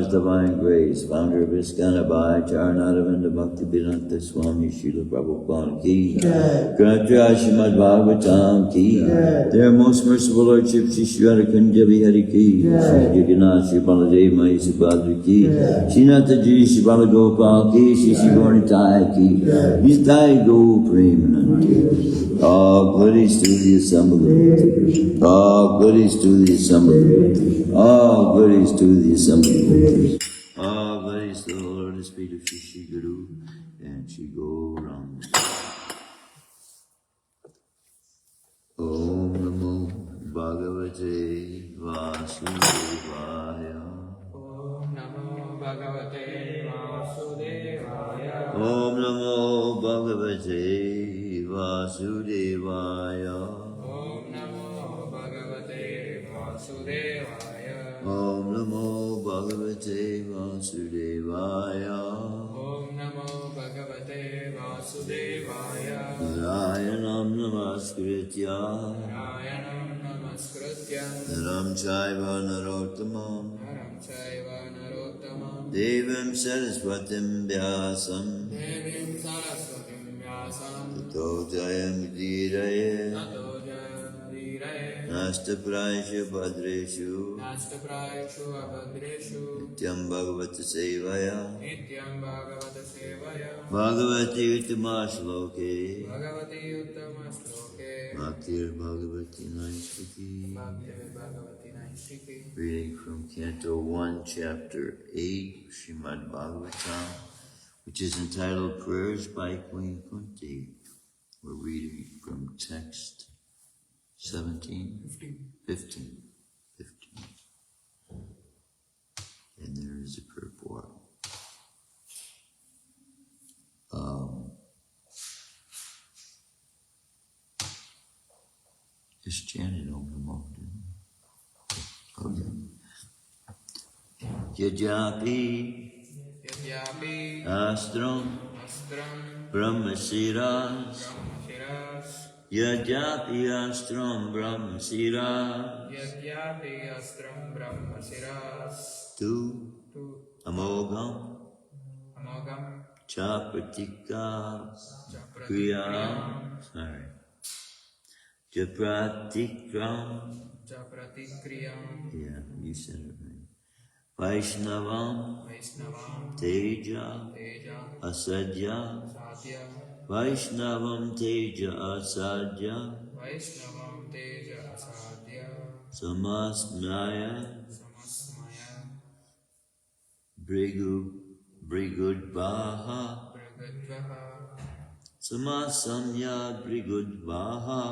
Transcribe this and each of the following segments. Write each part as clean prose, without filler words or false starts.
His divine grace, founder of Iskana Bhai, Charanadavinda Bhakti Vedanta Swami Srila Prabhupada Ki, Granthya Shrimadbhagavatam Ki, their most merciful Lordship Shri Kunja Vihari Ki, Shri Jagannath Shri Baladev Mai Subhadra Ki, Shri Nataji Shri Balagopal Ki, Shri Gornitai Ki, Nitai Go Premanandi. All goodies to the assembly. All goodies to the assembly. All goodies to the assembly. All goodies to the Lord and Spirit of Shri Guru and Shri Gauranga. Om Namo Bhagavate Vasudevaya. Om Namo Bhagavate Vasudevaya. Om Namo Bhagavate Vasudevaya. Om Namo Bhagavate Vasudevaya. Om Namo Bhagavate Vasudevaya. Om Namo Bhagavate Vasudevaya. Narayanam Namaskritya. Narayanam Namaskritya. Naram Chaiva Narottamam. Naram Chaiva Narottamam. Devam Saraswatim Vyasam. Devim Saraswatim Vyasam. Tato Jayamudiraye. Tato Jayamudiraye. Nastaprayeshu Bhadreshu. Nastaprayeshu Abhadreshu. Nityam Bhagavata Sevaya. Nityam Bhagavata Sevaya. Bhagavati Uttama Shloke. Bhagavati Uttama Shloke. Bhaktir Bhagavati Naistiki. Bhaktir Bhagavati Naistiki. Reading from Canto 1, Chapter 8, Shrimadbhagavatam. which is entitled Prayers by Queen Kunti. We're reading from text 15. And there is a purport. Just chanted Om Namo. Okay. Yajyapi Astram Brahmasiras Yajyapi Astram Brahmasiras Tu Amogam Chapratika Kriyam Japratikram. Yeah, you said it right. Vaishnavam Teja Asadya Vaishnavam Teja Asadya Samasmaya Brigudvaha Samasamya Brigudvaha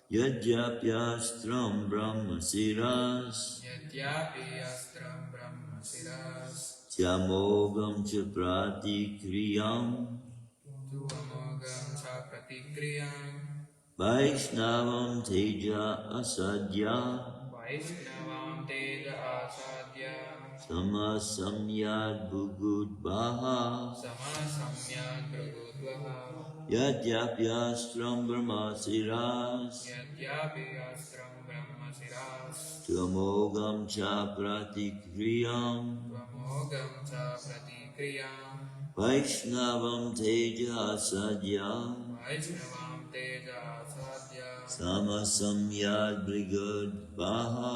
Yajapyastram Brahmasiras Tyamogam Chaprati Kriyam Vaishnavam Teja Asadya Samasamyad Bhugudvaha Yadyapyastram Brahmasiras Tvamogam cha pratikriyam Vaishnavam teja sadya Samasamyad Brigudvaha.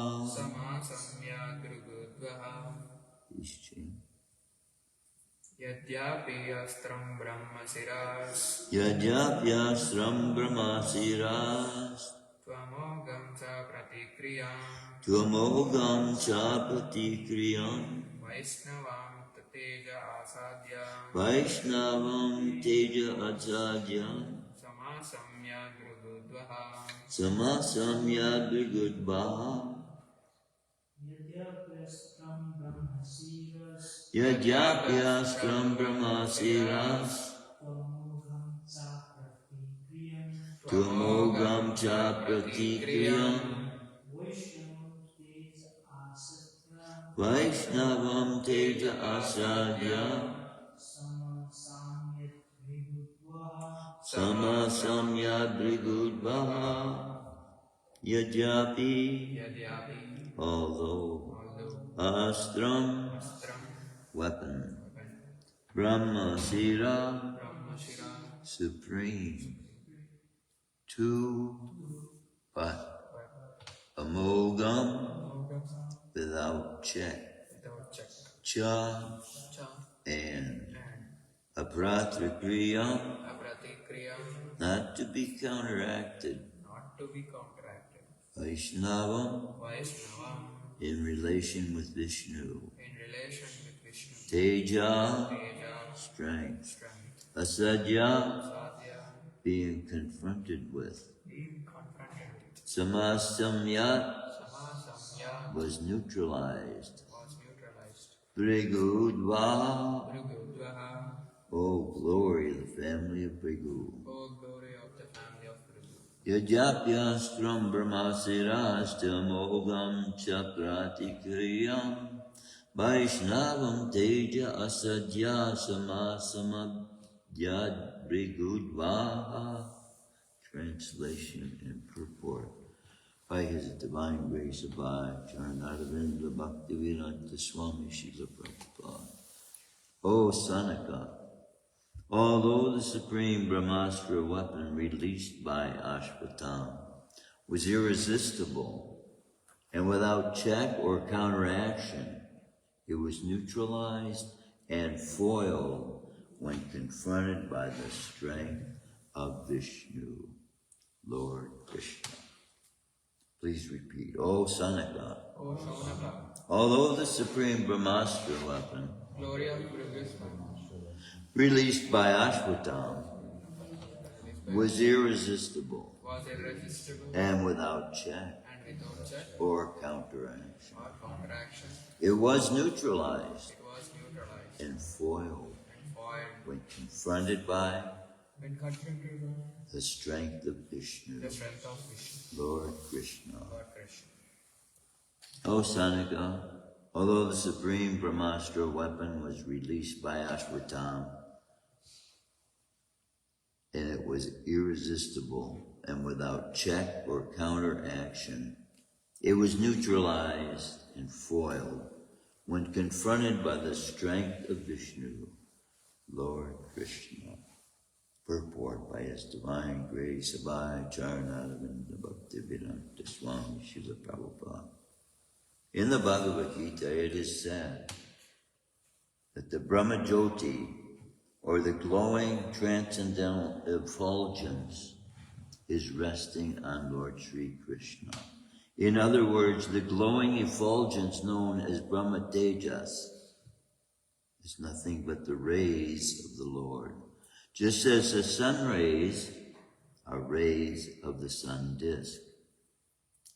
Yadyapyastram brahmasiras Yadyapyastram Brahmasiras Tvamogam cha pratikriyam Tvamogam cha pratikriyam Vaishnavam teja asadya Vaishnavam teja asadya Samasamyad Brigudvaha Samasamyad Brigudvaha. Yadyapyastram Brahmasiras Tvamogam cha pratikriyam Vaishnavam teja asadya Samasamyad Brigudvaha. Yadyapi, although Astram, weapon, Brahmasira, supreme, two, but Amogam, without check, Cha, and Apratrikriyam, not to be counteracted, Vaishnavam, in relation with Vishnu, Teja, strength, Asadya, being confronted with, Samasamyat, was neutralized, Brigudvaha, oh glory of the family of Brigu. Yadyapyastram Brahmasiras Tamogam Chapratikriyam Vaishnavam Teja Asadya Samasamadhyad Brigudvaha. Translation and purport. By His divine grace abide, Shrimadbhagavatam Bhaktivedanta Swami Srila Prabhupada. O Sanaka, although the supreme Brahmastra weapon released by Ashvatam was irresistible and without check or counteraction, it was neutralized and foiled when confronted by the strength of Vishnu, Lord Krishna. Please repeat. O Sanaka, O Shaunaka, although the supreme Brahmastra weapon, glory of previous one, released by Ashwatam, was irresistible was irresistible and without check and without check or counteraction. or counteraction. It was neutralized It was neutralized and foiled and foiled when confronted by when confronted by the strength of Vishnu, the strength of Vishnu, Lord Krishna. Lord Krishna. O Sanaka, although the supreme Brahmastra weapon was released by Ashwatam, and it was irresistible and without check or counteraction, it was neutralized and foiled when confronted by the strength of Vishnu, Lord Krishna. Purport by His Divine Grace, Abhay Charanavinda Bhaktivedanta Swami Srila Prabhupada. In the Bhagavad Gita, it is said that the Brahma Jyoti, or the glowing transcendental effulgence, is resting on Lord Sri Krishna. In other words, the glowing effulgence known as Brahma Tejas is nothing but the rays of the Lord. Just as the sun rays are rays of the sun disk.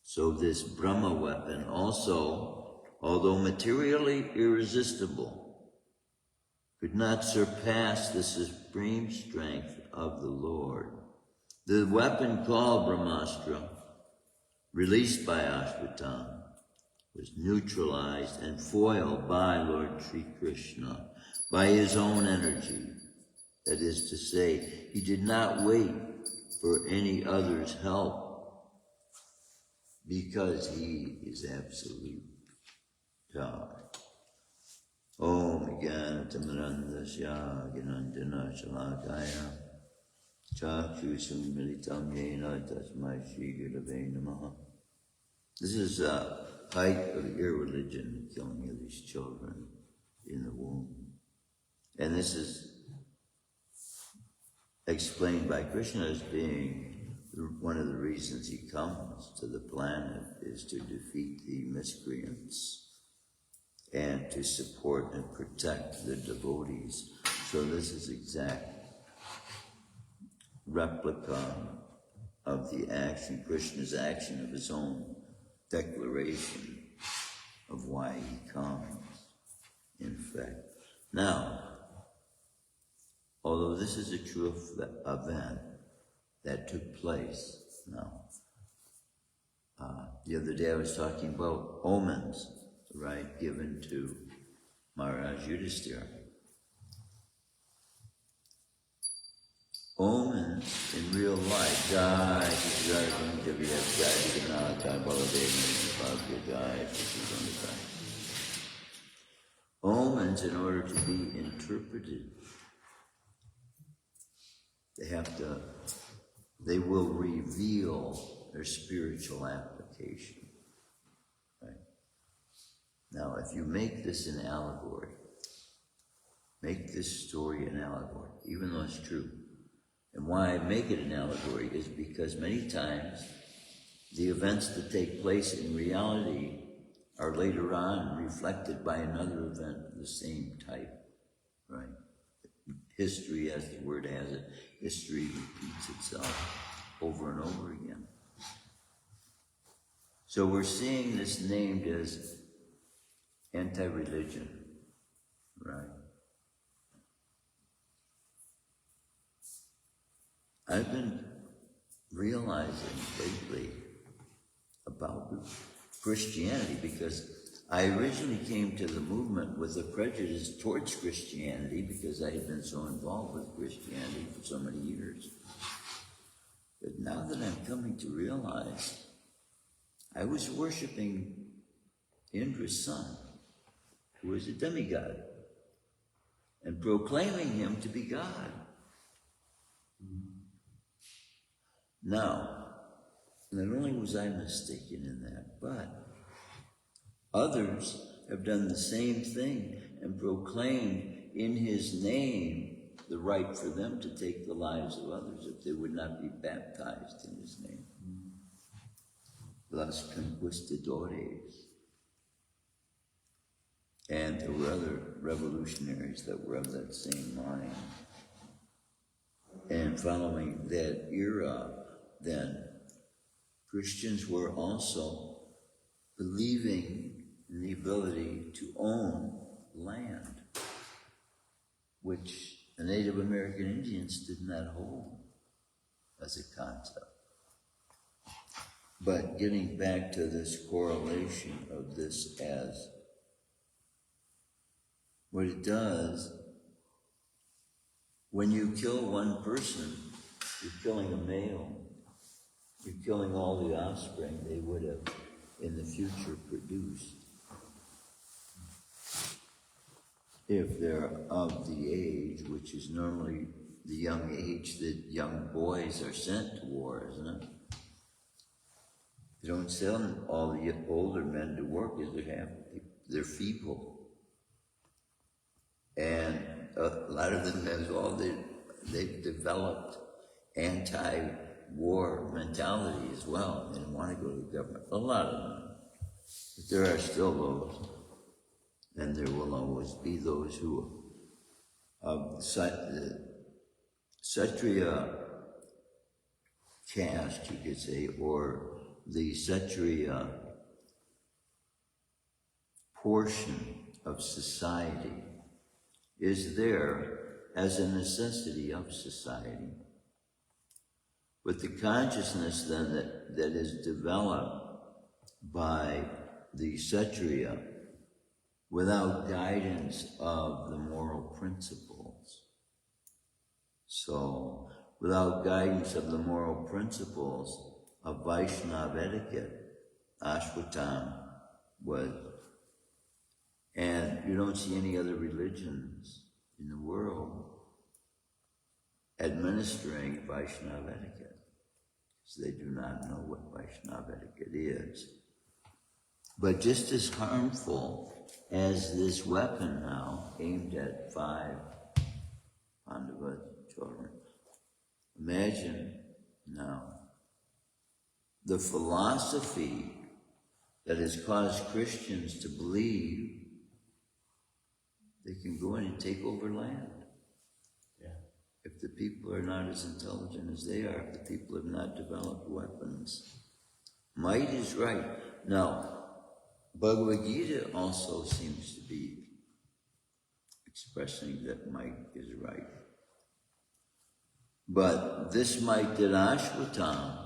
So this Brahma weapon also, although materially irresistible, could not surpass the supreme strength of the Lord. The weapon called Brahmastra, released by Ashwatam, was neutralized and foiled by Lord Sri Krishna by his own energy. That is to say, he did not wait for any other's help because he is absolute God. Om Jnanatamrandasya Gnanjana Shalakaya Chakshusum Militam Yena Tasmai Shri Gurave Namaha. This is a height of irreligion, the killing of these children in the womb. And this is explained by Krishna as being one of the reasons he comes to the planet is to defeat the miscreants and to support and protect the devotees. So this is exact replica of the action, Krishna's action of his own declaration of why he comes, in fact. Now, although this is a true event that took place now, the other day I was talking about omens, right, given to Maharaj Yudhisthira. Omens in real life, Jai, omens, in order to be interpreted, they will reveal their spiritual application. Right? Now, if you make this an allegory, make this story an allegory, even though it's true. And why I make it an allegory is because many times the events that take place in reality are later on reflected by another event of the same type, right? History, as the word has it, history repeats itself over and over again. So we're seeing this named as anti-religion, right? I've been realizing lately about Christianity because I originally came to the movement with a prejudice towards Christianity because I had been so involved with Christianity for so many years. But now that I'm coming to realize, I was worshiping Indra's son, who is a demigod, and proclaiming him to be God. Now, not only was I mistaken in that, but others have done the same thing and proclaimed in his name the right for them to take the lives of others if they would not be baptized in his name. los conquistadores. And there were other revolutionaries that were of that same mind. And following that era, then, Christians were also believing in the ability to own land, which the Native American Indians did not hold as a concept. But getting back to this correlation of this as what it does, when you kill one person, you're killing a male. You're killing all the offspring they would have in the future produced, if they're of the age, which is normally the young age that young boys are sent to war, isn't it? You don't send all the older men to work because they're feeble. And a lot of them they've developed anti-war mentality as well. They don't want to go to the government. A lot of them. But there are still those. And there will always be those who of the Kshatriya caste, you could say, or the Kshatriya portion of society is there as a necessity of society. But the consciousness then that is developed by the Kshatriya without guidance of the moral principles. So, without guidance of the moral principles of Vaishnava etiquette, Ashvatam was, and you don't see any other religions in the world administering Vaishnava etiquette, because they do not know what Vaishnava etiquette is. But just as harmful as this weapon now aimed at 5 Pandava children, imagine now the philosophy that has caused Christians to believe they can go in and take over land. Yeah. If the people are not as intelligent as they are, if the people have not developed weapons. Might is right. Now, Bhagavad Gita also seems to be expressing that might is right. But this might that Ashvatam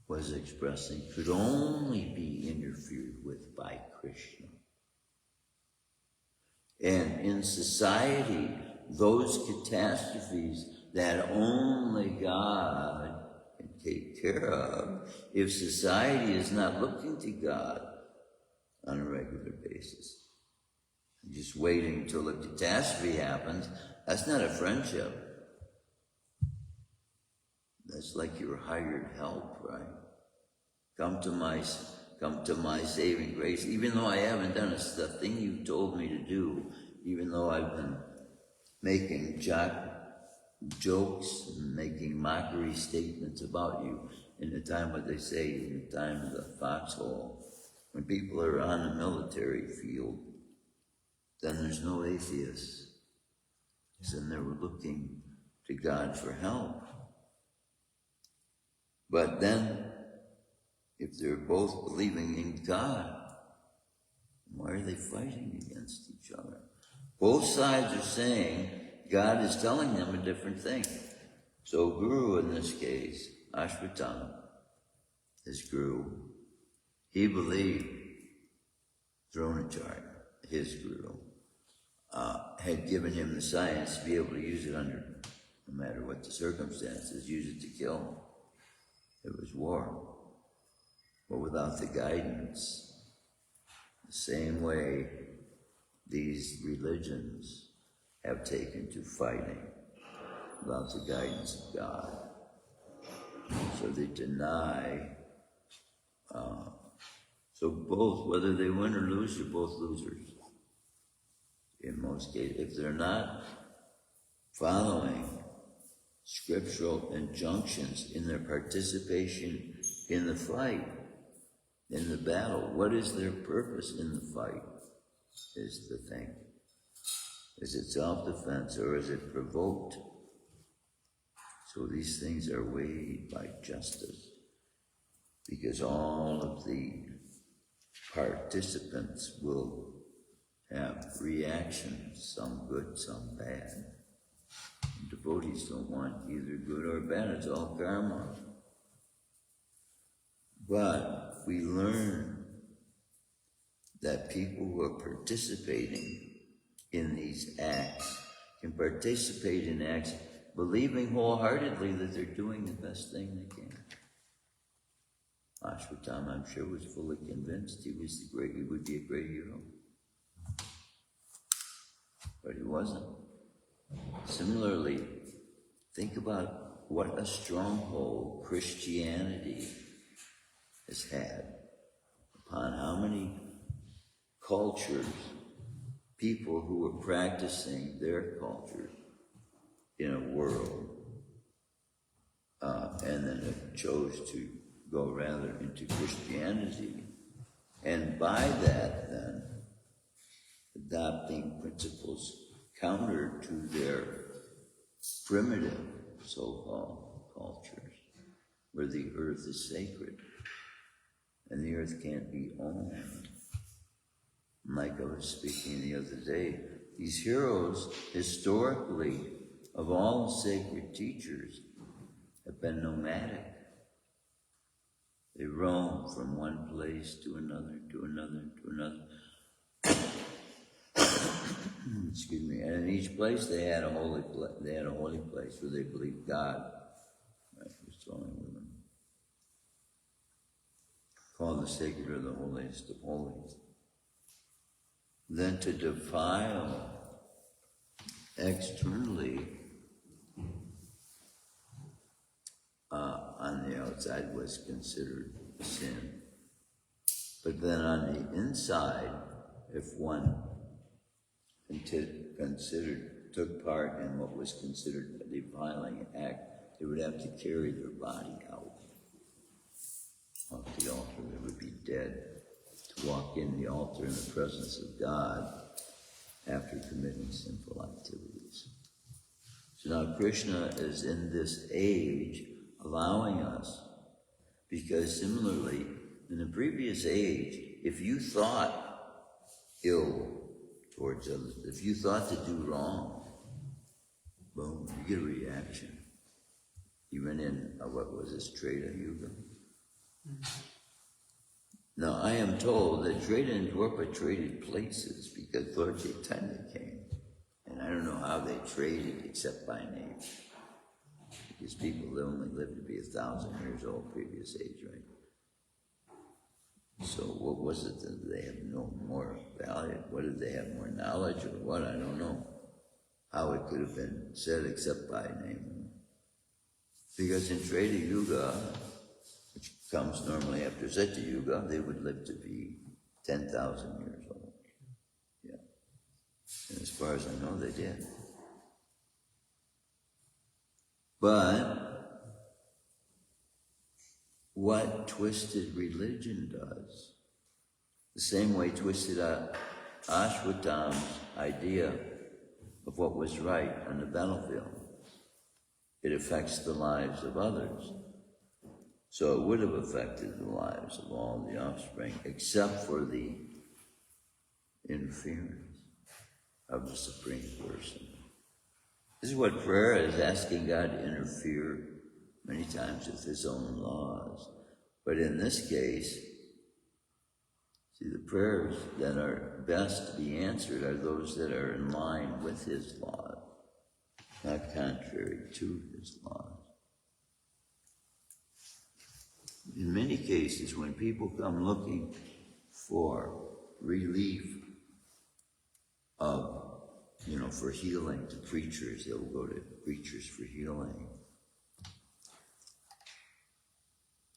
was expressing could only be interfered with by Krishna. And in society, those catastrophes that only God can take care of, if society is not looking to God on a regular basis, just waiting until a catastrophe happens, that's not a friendship. That's like your hired help, right? Come to my saving grace, even though I haven't done it. It's the thing you told me to do, even though I've been making jokes and making mockery statements about you in the time, what they say, in the time of the foxhole. When people are on the military field, then there's no atheists. Then they were looking to God for help. But then, if they're both believing in God, why are they fighting against each other? Both sides are saying God is telling them a different thing. So Guru in this case, Ashvatam, his Guru, he believed Dronacharya, his Guru, had given him the science to be able to use it under, no matter what the circumstances, use it to kill. It was war. But without the guidance, the same way these religions have taken to fighting without the guidance of God. So they deny, so both, whether they win or lose, they're both losers. In most cases, if they're not following scriptural injunctions in their participation in the fight, in the battle. What is their purpose in the fight is the thing. Is it self-defense or is it provoked? So these things are weighed by justice, because all of the participants will have reactions, some good, some bad. And devotees don't want either good or bad, it's all karma. But we learn that people who are participating in these acts can participate in acts believing wholeheartedly that they're doing the best thing they can. Ashwatthama, I'm sure, was fully convinced he would be a great hero. But he wasn't. Similarly, think about what a stronghold Christianity has had upon how many cultures, people who were practicing their culture in a world, and then it chose to go rather into Christianity, and by that then adopting principles counter to their primitive so-called cultures, where the earth is sacred and the earth can't be owned. Like I was speaking the other day, these heroes historically of all the sacred teachers have been nomadic. They roam from one place to another, to another, to another. Excuse me. And in each place they had a holy place where they believed God was dwelling with them. Called the sacred or the holiest of holies. Then to defile externally on the outside was considered sin. But then on the inside, if one took part in what was considered a defiling act, they would have to carry their body out of the altar. They would be dead to walk in the altar in the presence of God after committing sinful activities. So now Krishna is in this age allowing us, because similarly, in the previous age, if you thought ill towards others, if you thought to do wrong, boom, you get a reaction. Even in, what was this, Treta Yuga? Now, I am told that Treta and Dwapara traded places because Lord Chaitanya came. And I don't know how they traded except by name. Because people that only lived to be 1,000 years old previous age, right? So what was it that they have no more value? What did they have more knowledge or what? I don't know how it could have been said except by name. Because in Treta Yuga, which comes normally after Satya Yuga, they would live to be 10,000 years old. Yeah. And as far as I know, they did. But what twisted religion does, the same way twisted Ashwatthama's idea of what was right on the battlefield, it affects the lives of others. So it would have affected the lives of all the offspring, except for the interference of the Supreme Person. This is what prayer is, asking God to interfere many times with His own laws. But in this case, see, the prayers that are best to be answered are those that are in line with His laws, not contrary to His laws. In many cases, when people come looking for relief of, for healing to preachers, they will go to preachers for healing.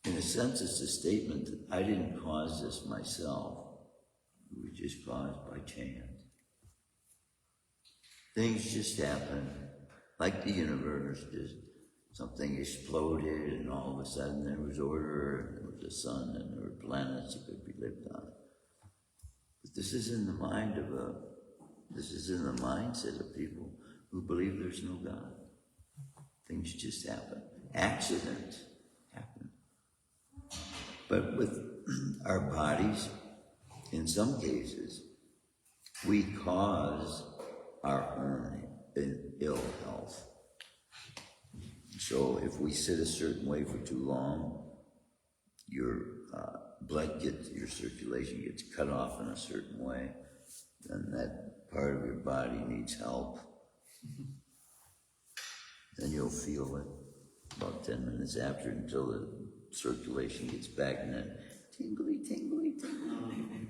In a sense, it's a statement that I didn't cause this myself. It was just caused by chance. Things just happen, like the universe, just something exploded, and all of a sudden there was order, and there was a sun, and there were planets that could be lived on. But this is in the mindset of people who believe there's no God. Things just happen. Accidents happen. But with our bodies, in some cases, we cause our own ill health. So if we sit a certain way for too long, your your circulation gets cut off in a certain way, then that part of your body needs help. Then you'll feel it about 10 minutes after until the circulation gets back, and then tingly, tingly, tingly.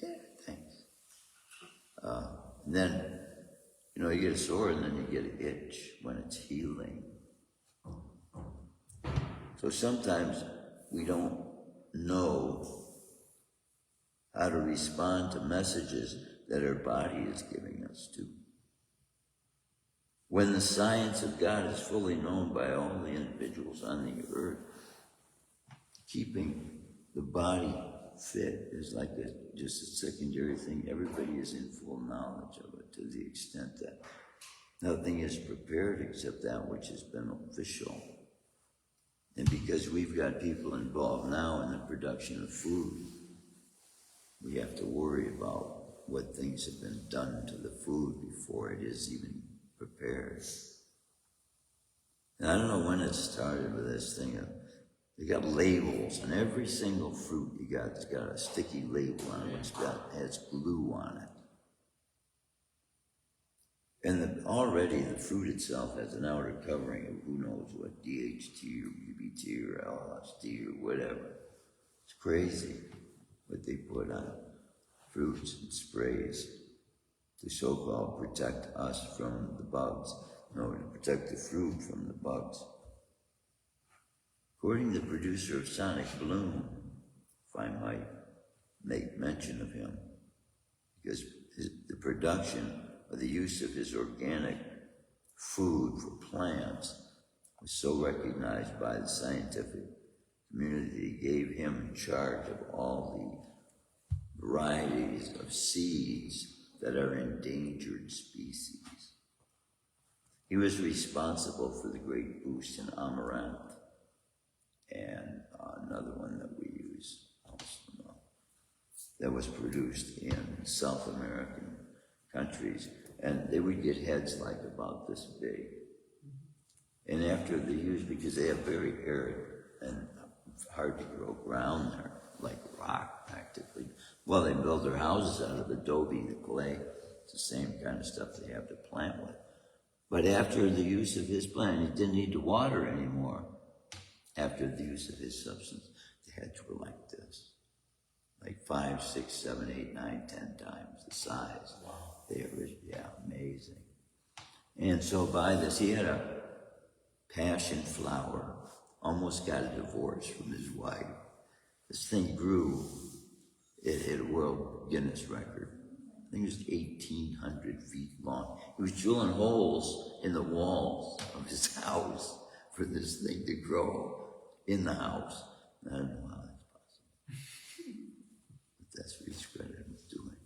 Yeah, thanks. And then, you get a sore and then you get an itch when it's healing. So sometimes we don't know how to respond to messages that our body is giving us to. When the science of God is fully known by all the individuals on the earth, keeping the body fit is like just a secondary thing. Everybody is in full knowledge of it to the extent that nothing is prepared except that which has been official. And because we've got people involved now in the production of food, we have to worry about what things have been done to the food before it is even prepared. And I don't know when it started with this thing of, they got labels on every single fruit you got. It's got a sticky label on it, which has glue on it. And already the fruit itself has an outer covering of who knows what, DHT or BBT or LSD or whatever. It's crazy what they put on fruits and sprays to so-called protect us from the bugs, in order to protect the fruit from the bugs. According to the producer of Sonic Bloom, if I might make mention of him, because the production or the use of his organic food for plants was so recognized by the scientific community, he gave him charge of all the varieties of seeds that are endangered species. He was responsible for the great boost in amaranth and another one that we use also that was produced in South American countries, and they would get heads like about this big. And after the use, because they have very arid and hard to grow ground there, like rock practically. Well, they build their houses out of adobe, the clay. It's the same kind of stuff they have to plant with. But after the use of his plant, he didn't need to water anymore. After the use of his substance, the heads were like this. Like 5, 6, 7, 8, 9, 10 times the size. Wow. They were, amazing. And so by this, he had a passion flower, almost got a divorce from his wife. This thing grew, it hit a world Guinness record. I think it was 1,800 feet long. He was drilling holes in the walls of his house for this thing to grow in the house. I don't know how that's possible. But that's what he's credited with doing.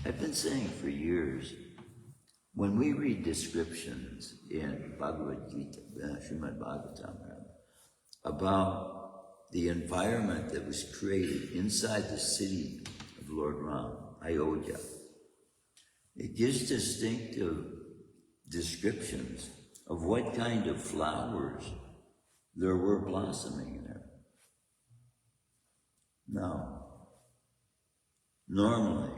I've been saying for years, when we read descriptions in Bhagavad Gita, Shrimadbhagavatam, about the environment that was created inside the city of Lord Ram, Ayodhya, it gives distinctive descriptions of what kind of flowers there were blossoming there. Now, normally,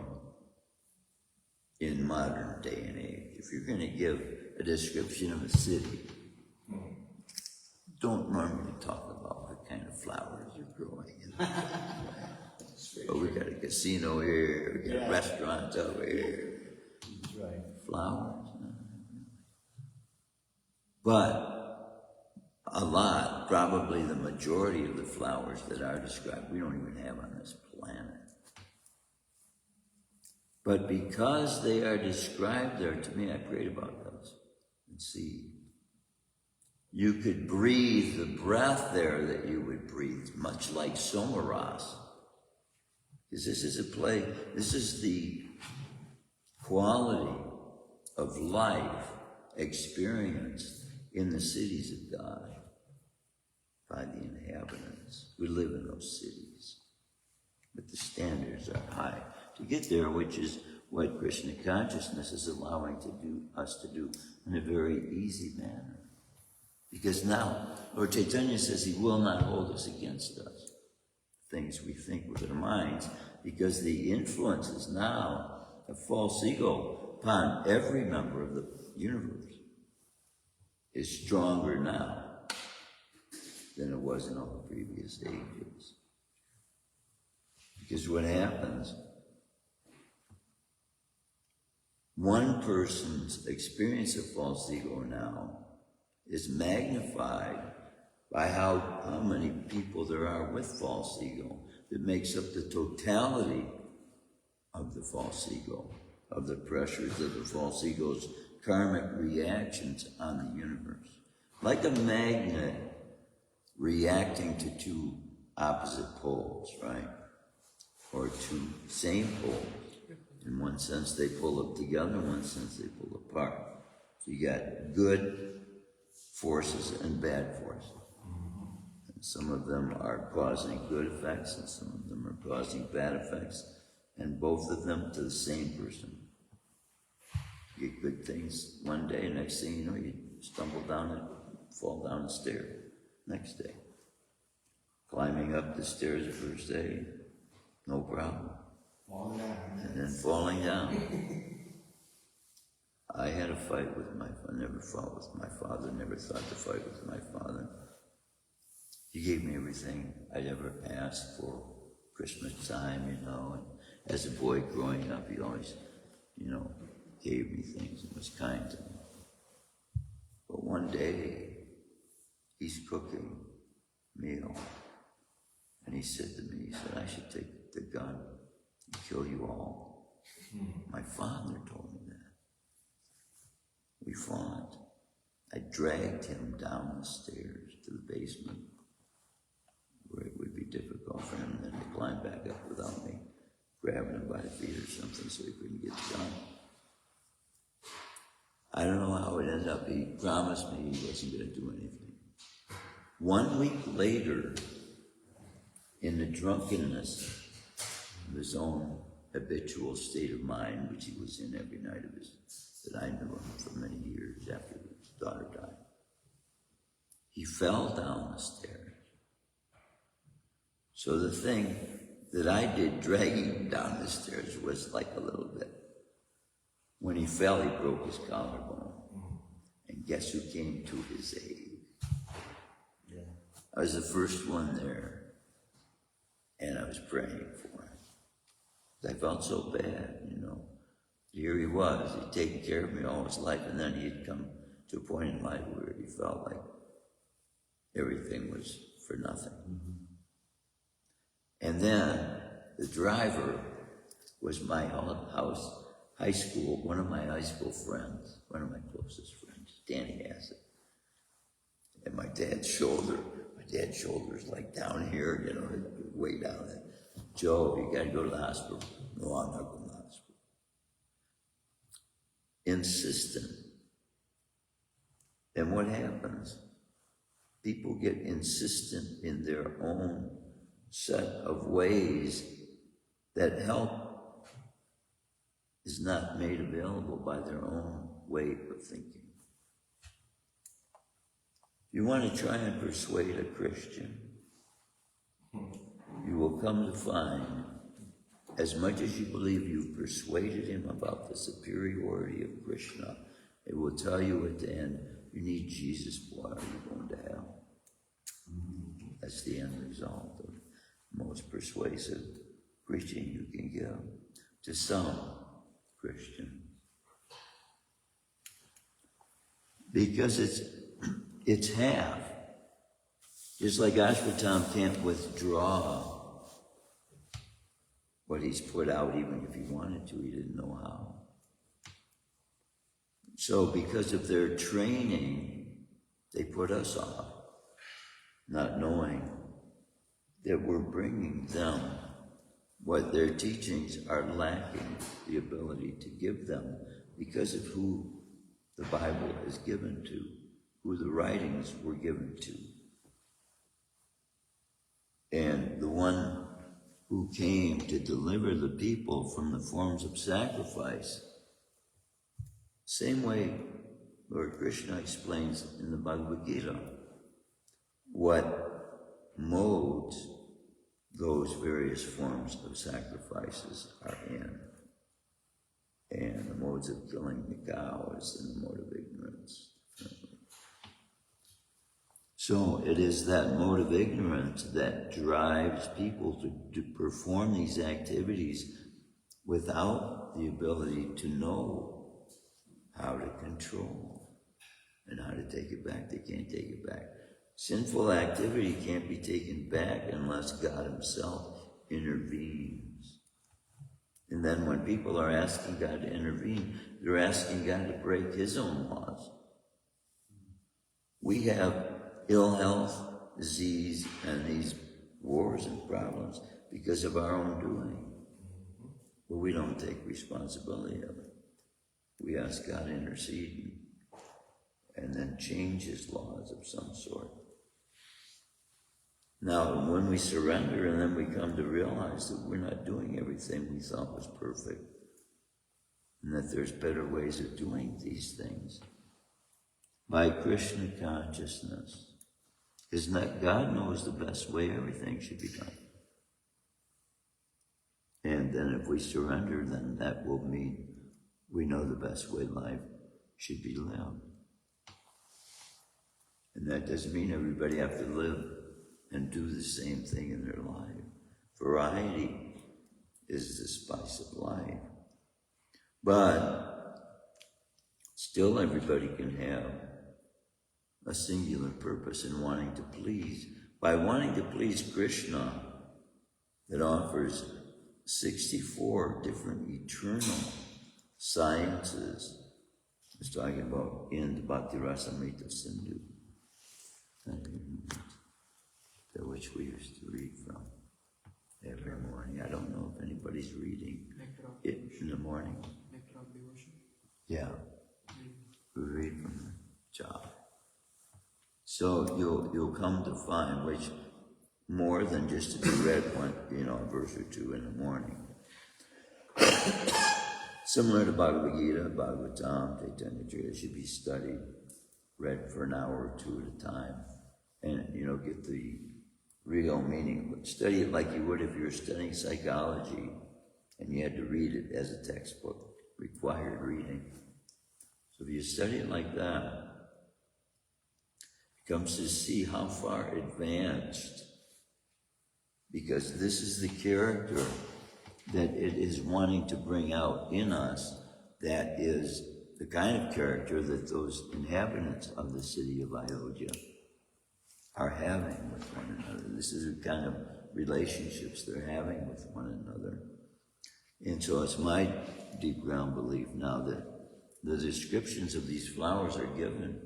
in modern day and age, if you're going to give a description of a city, don't normally talk about what kind of flowers are growing in it. Oh, we got a casino here, we got restaurants over here. That's right. Flowers. But a lot, probably the majority of the flowers that are described, we don't even have on this planet. But because they are described there, to me, I prayed about those and see you could breathe the breath there that you would breathe, much like Somaras. Because this is a play, this is the quality of life experienced in the cities of God by the inhabitants. We live in those cities, but the standards are high to get there, which is what Krishna consciousness is allowing us to do in a very easy manner. Because now, Lord Chaitanya says he will not hold us against us, things we think with our minds, because the influences now of false ego upon every member of the universe is stronger now than it was in all the previous ages. Because what happens, one person's experience of false ego now is magnified by how many people there are with false ego that makes up the totality of the false ego, of the pressures of the false ego's karmic reactions on the universe. Like a magnet reacting to two opposite poles, right? Or two same poles. In one sense they pull up together, in one sense they pull apart. So you got good forces and bad forces. And some of them are causing good effects and some of them are causing bad effects, and both of them to the same person. You get good things one day, next thing you know, you stumble down and fall down the stairs. Next day. Climbing up the stairs the first day, no problem. And then falling down. I had a fight with my father, never fought with my father, never thought to fight with my father. He gave me everything I'd ever asked for. Christmas time, and as a boy growing up, he always, gave me things and was kind to me. But one day, he's cooking a meal, and he said to me, I should take the gun and kill you all. My father told me that. We fought. I dragged him down the stairs to the basement, where it would be difficult for him then to climb back up without me grabbing him by the feet or something so he couldn't get the gun. I don't know how it ended up. He promised me he wasn't going to do anything. 1 week later, in the drunkenness of his own habitual state of mind, which he was in every night of his, that I knew him for many years after his daughter died, he fell down the stairs. So the thing that I did dragging him down the stairs was like a little bit. When he fell, he broke his collarbone. And guess who came to his aid? Yeah. I was the first one there, and I was praying for him. I felt so bad, Here he was, he'd taken care of me all his life, and then he'd come to a point in life where he felt like everything was for nothing. Mm-hmm. And then the driver was my high school, one of my high school friends, one of my closest friends, Danny Hassett. And my dad's shoulder's like down here, way down there. Joe, you gotta go to the hospital. No, I'm not going to the hospital. Insistent. And what happens? People get insistent in their own set of ways that help is not made available by their own way of thinking. If you want to try and persuade a Christian, you will come to find, as much as you believe you've persuaded him about the superiority of Krishna, it will tell you at the end, you need Jesus, boy, or you're going to hell. That's the end result of most persuasive preaching you can give to some Christians. Because it's half. Just like Ashvatam can't withdraw what he's put out, even if he wanted to, he didn't know how. So because of their training They put us off, not knowing that we're bringing them what their teachings are lacking the ability to give them because of who the Bible is given to, who the writings were given to. And the one who came to deliver the people from the forms of sacrifice. Same way Lord Krishna explains in the Bhagavad Gita what modes those various forms of sacrifices are in. And the modes of killing the cows and the mode of ignorance. So it is that mode of ignorance that drives people to perform these activities without the ability to know how to control and how to take it back. They can't take it back. Sinful activity can't be taken back unless God himself intervenes. And then when people are asking God to intervene, they're asking God to break his own laws. We have ill health, disease, and these wars and problems because of our own doing. But we don't take responsibility of it. We ask God to intercede and then change his laws of some sort. Now, when we surrender and then we come to realize that we're not doing everything we thought was perfect, and that there's better ways of doing these things, by Krishna consciousness, because God knows the best way everything should be done. And then if we surrender, then that will mean we know the best way life should be lived. And that doesn't mean everybody have to live and do the same thing in their life. Variety is the spice of life. But still everybody can have a singular purpose in wanting to please. By wanting to please Krishna, it offers 64 different eternal sciences. I was talking about in the Bhakti Rasamrita Sindhu, which we used to read from every morning. I don't know if anybody's reading it in the morning. Yeah, we read from the job. So you'll come to find which more than just to be read one, a verse or two in the morning. Similar to Bhagavad Gita, Bhagavatam, Chaitanya Charitamrita should be studied, read for an hour or two at a time, and get the real meaning. Study it like you would if you were studying psychology and you had to read it as a textbook, required reading. So if you study it like that, it comes to see how far advanced, because this is the character that it is wanting to bring out in us, that is the kind of character that those inhabitants of the city of Ayodhya are having with one another. This is the kind of relationships they're having with one another. And so it's my deep ground belief now that the descriptions of these flowers are given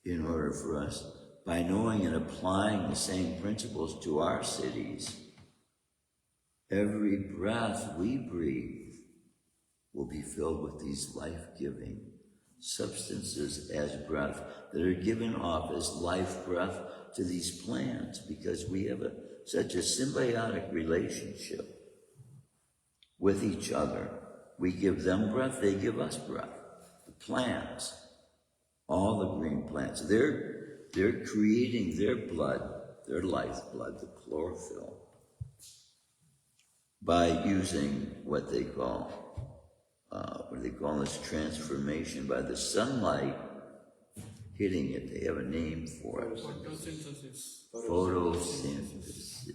in order for us, by knowing and applying the same principles to our cities, every breath we breathe will be filled with these life-giving substances as breath that are given off as life breath to these plants, because we have such a symbiotic relationship with each other. We give them breath, they give us breath. The plants, all the green plants, they're creating their blood, their lifeblood, the chlorophyll, by using what they call this transformation, by the sunlight hitting it. They have a name for it. Photosynthesis.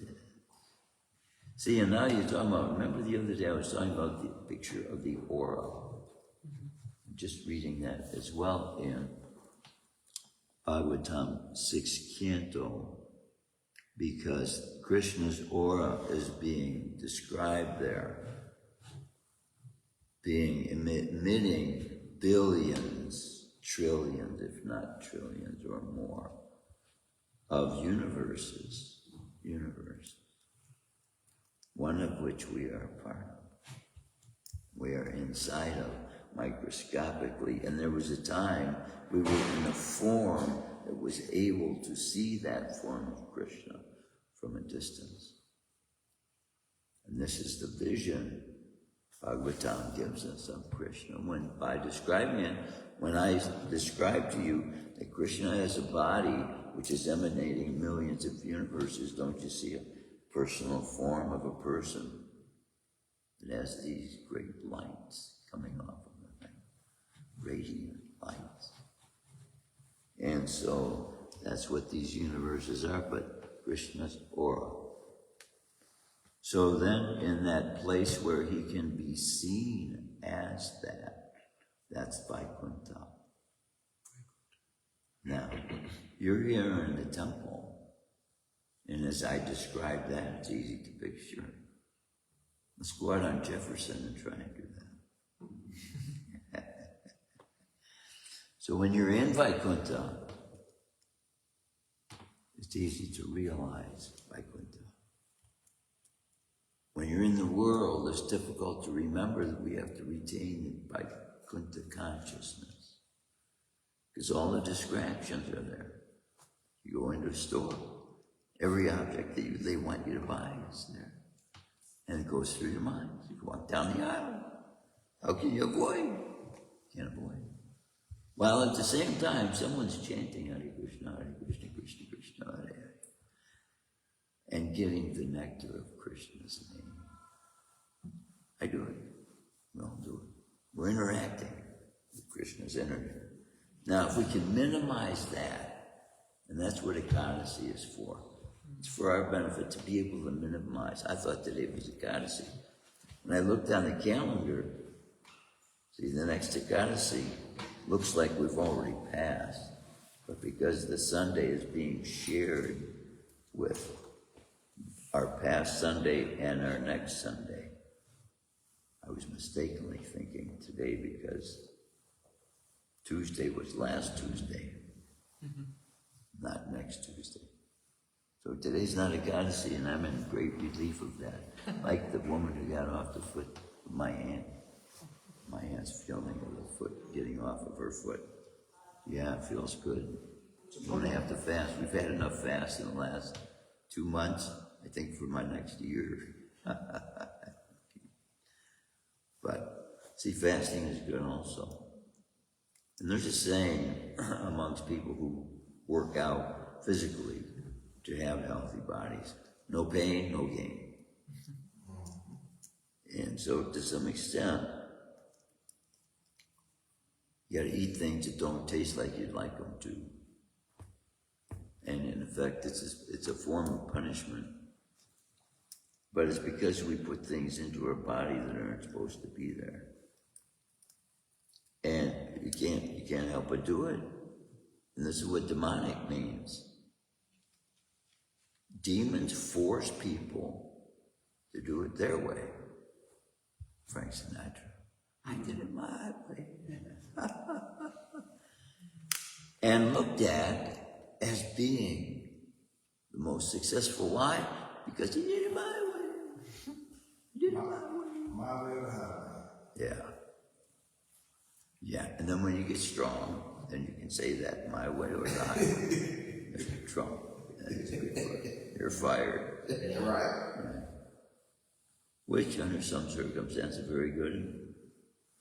See, and now you're talking about, remember the other day I was talking about the picture of the aura. Just reading that as well in Bhagavatam 6th canto, because Krishna's aura is being described there, being emitting billions, trillions, if not trillions or more, of universes, one of which we are a part of. We are inside of microscopically, and there was a time we were in a form that was able to see that form of Krishna from a distance. And this is the vision Bhagavatam gives us of Krishna. When by describing it, when I describe to you that Krishna has a body which is emanating millions of universes, don't you see a personal form of a person that has these great lights coming off of the thing, radiant lights. And so that's what these universes are, but Krishna's aura. So then in that place where he can be seen as that, that's Vaikuntha. Now, you're here in the temple, and as I describe that, it's easy to picture. Let's go out on Jefferson and try and do that. So when you're in Vaikuntha, it's easy to realize Vaikuntha. When you're in the world, it's difficult to remember that we have to retain Vaikuntha consciousness, because all the distractions are there. You go into a store, every object that they want you to buy is there. And it goes through your mind. You walk down the aisle. How can you avoid? Can't avoid. While at the same time, someone's chanting Hare Krishna, Krishna Krishna, Hare Hare, and getting the nectar of Krishna's name. I do it. We all do it. We're interacting with Krishna's energy. Now, if we can minimize that, and that's what Ekadasi is for. It's for our benefit to be able to minimize. I thought today was Ekadasi. When I looked on the calendar, see, the next Ekadasi looks like we've already passed, but because the Sunday is being shared with our past Sunday and our next Sunday, I was mistakenly thinking today because Tuesday was last Tuesday, not next Tuesday. So today's not Ekadasi, and I'm in great relief of that. Like the woman who got off the foot of my aunt. My aunt's feeling of the foot getting off of her foot. Yeah, it feels good. I'm going to have to fast. We've had enough fast in the last 2 months, I think, for my next year. But, see, fasting is good also. And there's a saying amongst people who work out physically to have healthy bodies: no pain, no gain. And so to some extent, you gotta eat things that don't taste like you'd like them to. And in effect, it's a form of punishment. But it's because we put things into our body that aren't supposed to be there. And you can't help but do it. And this is what demonic means. Demons force people to do it their way. Frank Sinatra. I did it my way. And looked at as being the most successful. Why? Because he did it my way. He did it my way. My way or the highway. Yeah. Yeah. And then when you get strong, then you can say that my way or the highway. Mr. Trump. That's good for you. You're fired. You're right. Which, under some circumstances, is very good and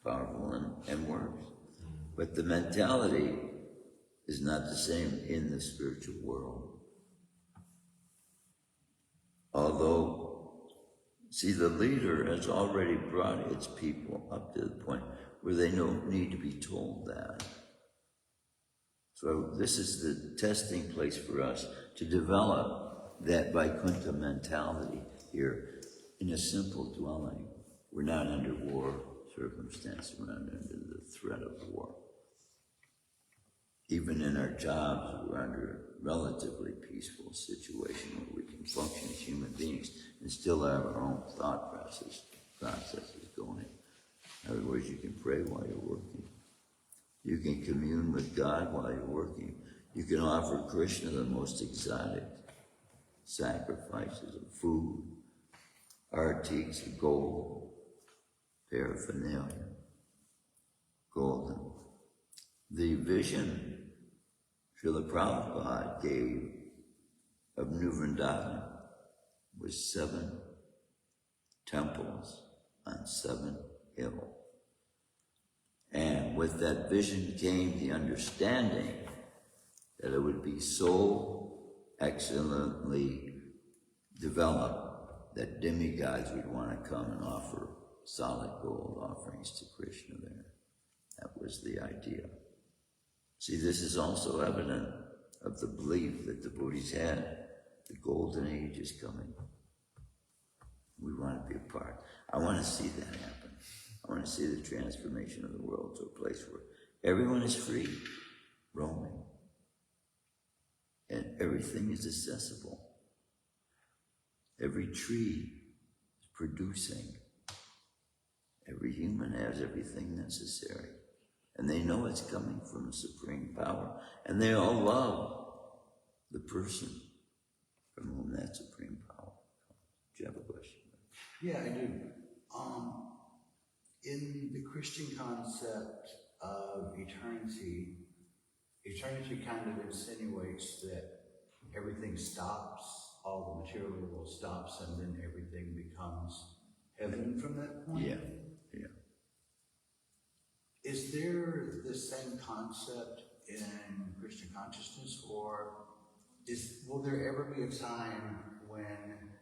powerful and works. But the mentality is not the same in the spiritual world. Although, see, the leader has already brought its people up to the point where they don't need to be told that. So this is the testing place for us to develop that Vaikuntha mentality here in a simple dwelling. We're not under war circumstance, we're not under the threat of war. Even in our jobs, we're under a relatively peaceful situation where we can function as human beings and still have our own thought processes going. In other words, you can pray while you're working. You can commune with God while you're working. You can offer Krishna the most exotic sacrifices of food, artiques of gold, paraphernalia, golden. The vision Srila Prabhupada gave of New Vrindavan was 7 temples on 7 hills. And with that vision came the understanding that it would be so excellently developed that demigods would want to come and offer solid gold offerings to Krishna there. That was the idea. See, this is also evident of the belief that the Buddhists had. The golden age is coming. We want to be a part. I want to see that happen. I want to see the transformation of the world to a place where everyone is free, roaming, and everything is accessible. Every tree is producing. Every human has everything necessary. And they know it's coming from the supreme power. And they all love the person from whom that supreme power comes. Do you have a question? Yeah, I do. In the Christian concept of eternity, eternity kind of insinuates that everything stops, all the material world stops, and then everything becomes heaven from that point? Yeah. Is there the same concept in Christian consciousness, or will there ever be a time when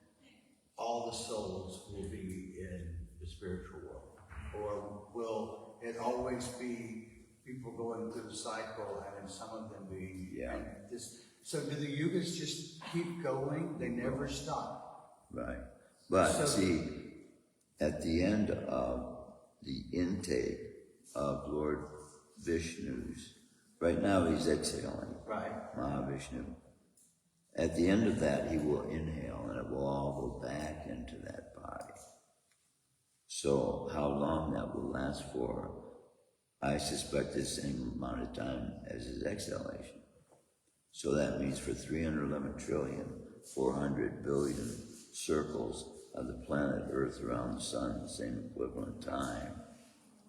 all the souls will be in the spiritual world? Or will it always be people going through the cycle and then some of them being this? So do the yugas just keep going? They never stop? Right. But see, at the end of the intake of Lord Vishnu's, right now he's exhaling, Right. Mahavishnu. At the end of that, he will inhale and it will all go back into that body. So how long that will last for, I suspect the same amount of time as his exhalation. So that means for 311 trillion, 400 billion circles of the planet Earth around the sun, the same equivalent time,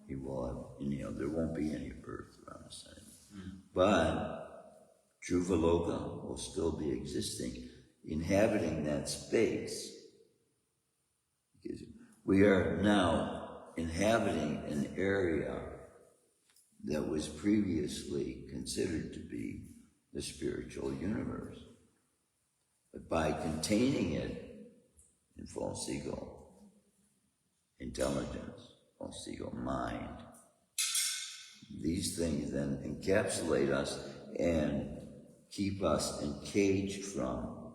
he will have inhaled. There won't be any Earth around the sun. But Dhruvaloka will still be existing, inhabiting that space. Because we are now inhabiting an area that was previously considered to be the spiritual universe. But by containing it in false ego, intelligence, false ego, mind, these things then encapsulate us and keep us encaged from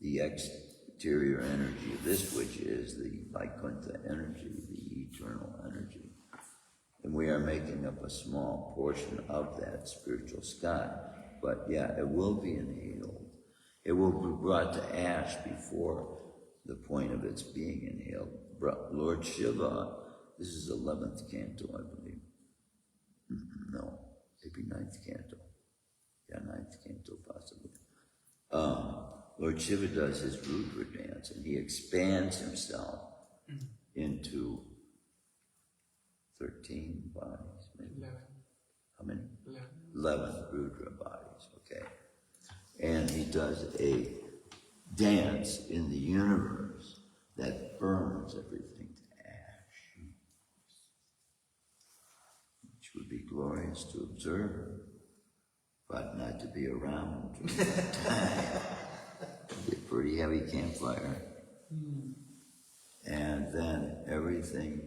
the exterior energy of this, which is the Vaikuntha energy, the eternal energy. And we are making up a small portion of that spiritual sky. But yeah, it will be inhaled. It will be brought to ash before the point of its being inhaled. Lord Shiva, this is 11th canto, I believe. No, maybe 9th canto. Yeah, 9th canto, possibly. Lord Shiva does his Rudra dance, and he expands himself into 13 bodies, maybe. 11. How many? 11. 11 Rudra bodies, okay. And he does a dance in the universe that burns everything to ash, which would be glorious to observe, but not to be around during that time. It'd be a pretty heavy campfire. And then everything,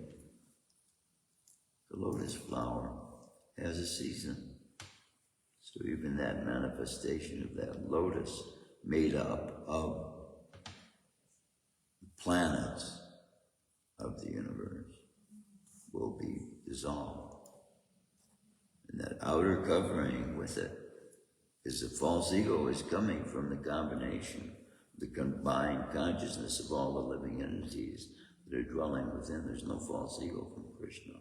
the lotus flower has a season. So even that manifestation of that lotus made up of the planets of the universe will be dissolved. And that outer covering with it is the false ego is coming from the combination, the combined consciousness of all the living entities that are dwelling within. There's no false ego from Krishna.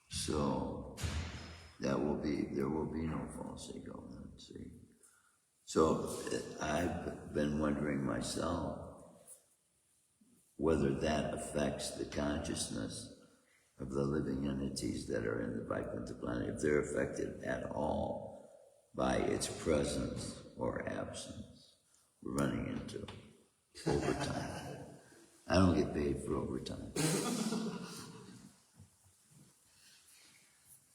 So there will be no false ego. See, so I've been wondering myself whether that affects the consciousness of the living entities that are in the Vaikuntha planet, if they're affected at all by its presence or absence. We're running into overtime. I don't get paid for overtime.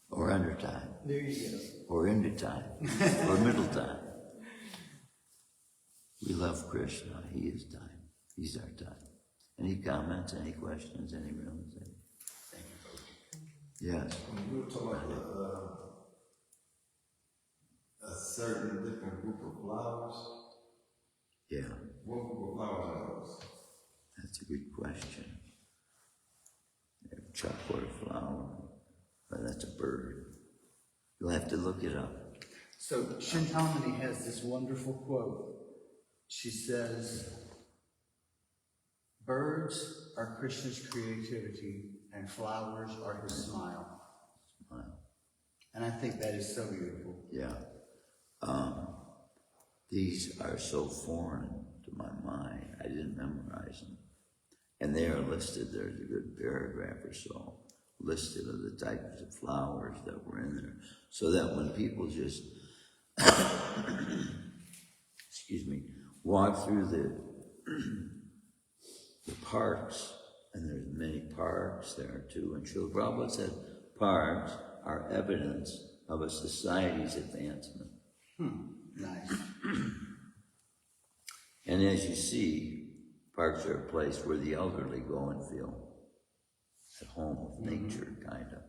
Or undertime. There you go. Or into time. Or middle time. We love Krishna. He is time. He's our time. Any comments, any questions, any realizations? Thank you, folks. Yes. When we were talking about a certain different group of flowers, Yeah. what group of flowers are those? That's a good question. Chocolate flower, but that's a bird. You'll have to look it up. So Chintamani has this wonderful quote. She says, birds are Krishna's creativity and flowers are his smile. Wow. And I think that is so beautiful. Yeah. These are so foreign to my mind. I didn't memorize them. And they are listed, there's a good paragraph or so, listed of the types of flowers that were in there. So that when people just, excuse me, walk through the parks, and there's many parks there too, and Srila Prabhupada said parks are evidence of a society's advancement. Nice. And as you see, parks are a place where the elderly go and feel at home with nature, kind of.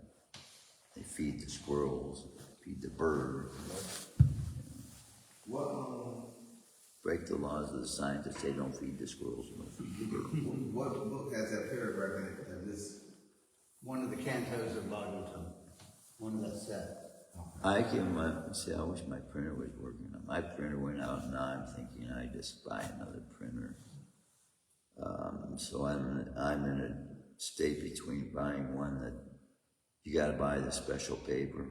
They feed the squirrels, feed the birds. Break the laws of the scientists, they don't feed the squirrels, don't feed the birds. What book has that paragraph in it? And this, One of the cantos of Bhagavatam. One of that set. I wish my printer was working. My printer went out, and now I'm thinking I just buy another printer. So I'm in a state between buying one that you got to buy the special paper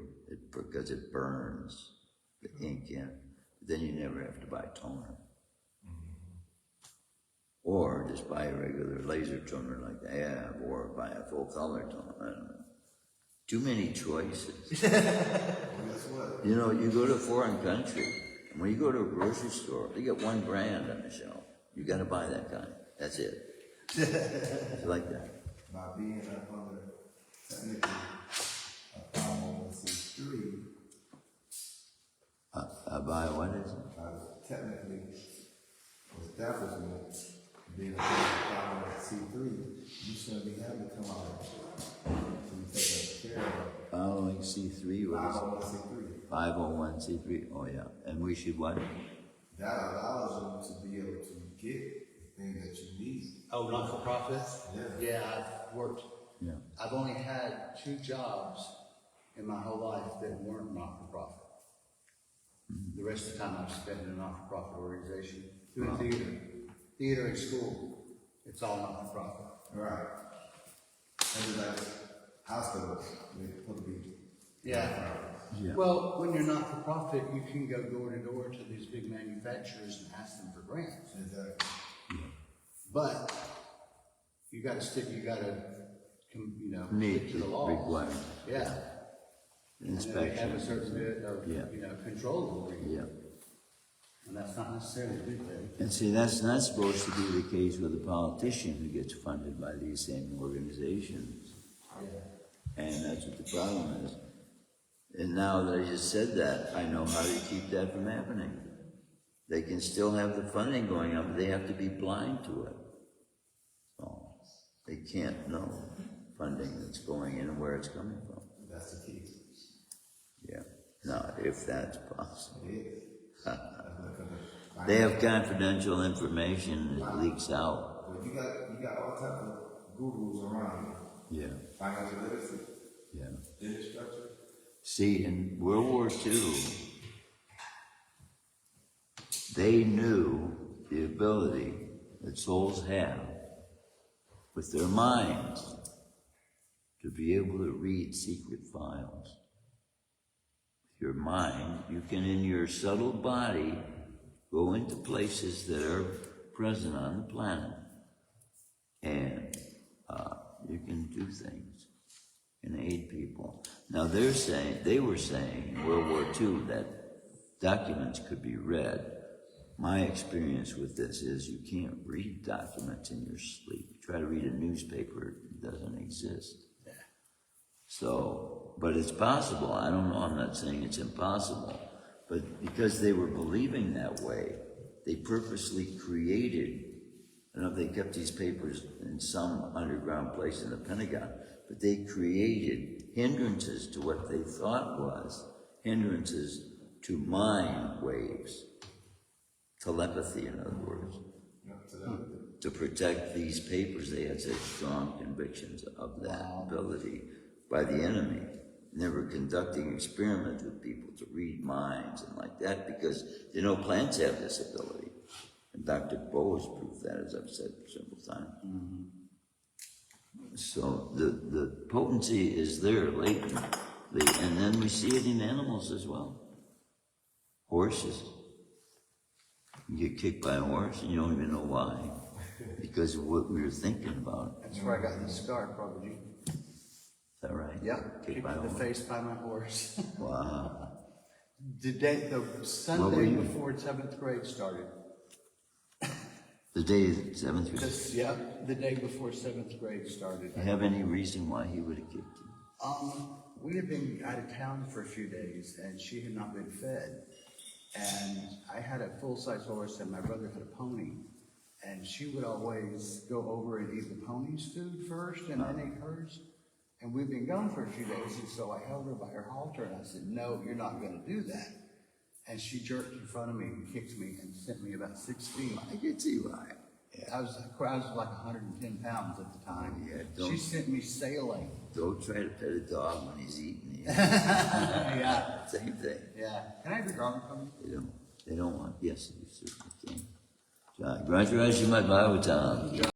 because it burns the ink in. Then you never have to buy toner. Or just buy a regular laser toner like I have, or buy a full color toner. I don't know. Too many choices. guess what? You know, you go to a foreign country, and when you go to a grocery store, they get one brand on the shelf. You got to buy that kind. That's it. It's like that. By being up under technically a 501c3, Buy what is it? technically establishment, being a 501c3, you shouldn't be having to come out to be taken care of. 501c3, what is it? 501c3. 501c3, oh yeah. And we should what? That allows you to be able to get the things that you need. Oh, not-for-profits? Yeah. Yeah, I've worked. Yeah. I've only had 2 jobs in my whole life that weren't not-for-profit. The rest of the time I've spent in a not-for-profit organization, doing theater and school. It's all not-for-profit. Right. And then like hospitals, they're supposed to be. Yeah. Yeah. Well, when you're not-for-profit, you can go door to door to these big manufacturers and ask them for grants. Exactly. But you got to stick to Meet the the laws. requirements. Yeah. And then they have a Inspection. certain bit of, control over you. Yeah. And that's not necessarily a good thing. And see, that's not supposed to be the case with a politician who gets funded by these same organizations. Yeah. And that's what the problem is. And now that I just said that, I know how to keep that from happening. They can still have the funding going on, but they have to be blind to it. So they can't know funding that's going in and where it's coming from. That's the key. Yeah. Now, if that's possible. It is. They have confidential information that leaks out. But you got all types of gurus around you. Yeah. Financial literacy, Yeah. infrastructure. See, in World War II, they knew the ability that souls have with their minds to be able to read secret files. With your mind, you can in your subtle body go into places that are present on the planet, and you can do things and aid people. Now they were saying in World War II that documents could be read. My experience with this is you can't read documents in your sleep. You try to read a newspaper, it doesn't exist. So, but it's possible. I don't know, I'm not saying it's impossible. But because they were believing that way, they purposely created, I don't know if they kept these papers in some underground place in the Pentagon, but they created hindrances to what they thought was hindrances to mind waves. Telepathy, in other words. To protect these papers, they had such strong convictions of that ability by the enemy. Never conducting experiments with people to read minds and like that, because they know plants have this ability. And Dr. Bo has proved that, as I've said several times. Mm-hmm. So the potency is there latently, and then we see it in animals as well. Horses. You get kicked by a horse and you don't even know why, because of what we were thinking about. That's where I got the scar, probably. Is that right? Yeah, Kicked by a the horse. face by my horse. Wow. The Sunday before 7th grade started. The day of 7th grade. Yeah, the day before 7th grade started. Do you have any reason why he would have kicked you? We had been out of town for a few days, and she had not been fed. And I had a full-size horse, and my brother had a pony. And she would always go over and eat the pony's food first, and then eat hers. And we'd been gone for a few days, and so I held her by her halter, and I said, "No, you're not going to do that." And she jerked in front of me and kicked me and sent me about 6 feet. I can see why. Yeah. I was like 110 pounds at the time. Yeah, she sent me sailing. Don't try to pet a dog when he's eating you. Yeah. Same thing. Yeah. Can I have your dog from you? They don't want. Yes, you certainly can. Shrimadbhagavatam.